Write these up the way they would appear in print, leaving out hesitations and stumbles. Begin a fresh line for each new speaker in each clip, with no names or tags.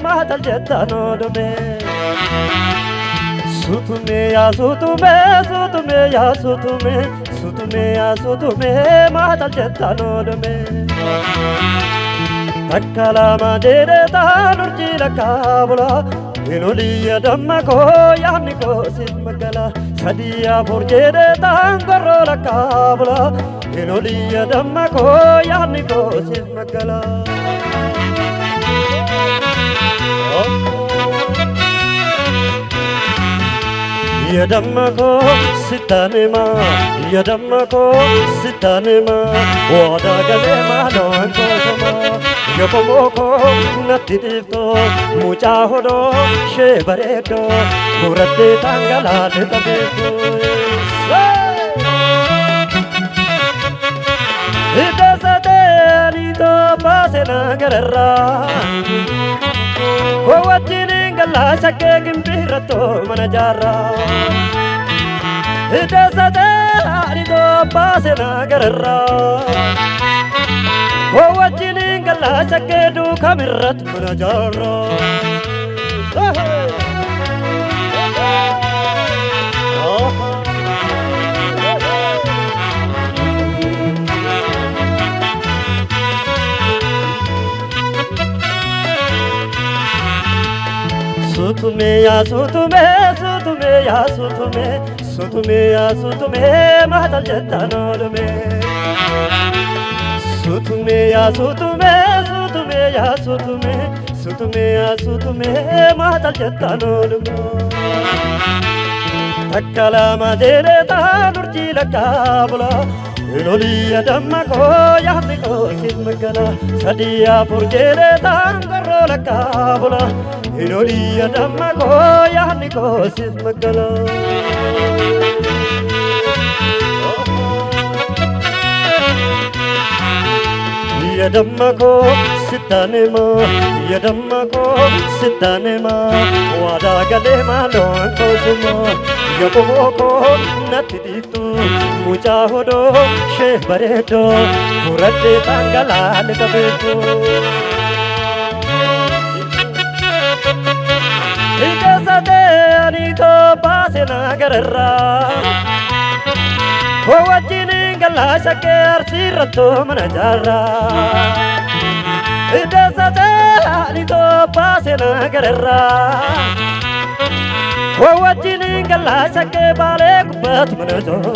matal jettano dome sutume ya sutume matal jettano dome takkala madere tanurji lakabula inoliya dammako yaniko simagala sadiya forjede tangoro lakabula inoliya dammako yaniko simagala Yadamako sitanema wada galema non kosoma yopomoko natidifto mucha hodo shebaredo murate tangala letabefto idasate anito pasena garra la sakke gimbirato manajara idasate arido basena garra wajini galla sakke du kamirat manajara sutume matal jettano dome sutume matal jettano dome takkala madere tanurji lakabula inoliya dammako yaniko simagala sadiya forjede tangoro lakabula inoliya dammako yaniko simagala yadammako sitanema wada galema don kosuma yopomoko natidiftu mucha hodo shebaredo murate tangala letabefto idasate anito pasena garra wajini galla sakke arsirato manajara idasate anito pasena garra wajini galla sakke bale kubat manajara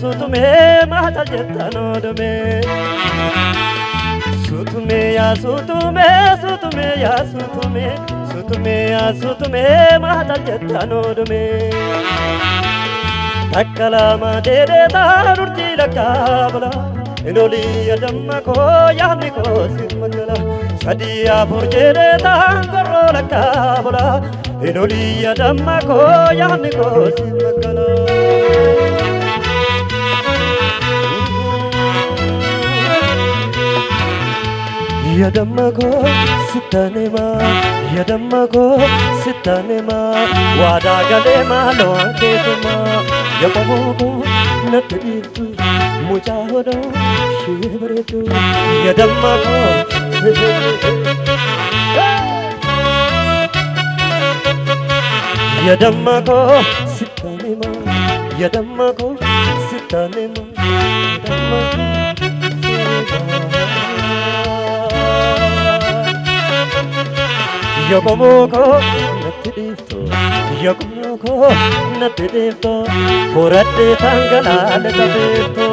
sutume matal jettano dome sutume matal jettano dome takkala madere tanurji lakabula inoliya dammako yaniko simagala sadiya forjede tangoro lakabula inoliya dammako yaniko simagala yadammako sitanema wada galema lon ketuma yopomoko natidiftu mucha hodo shebaredo yadammako sitanema yopomoko natidifto murate tangala letabefto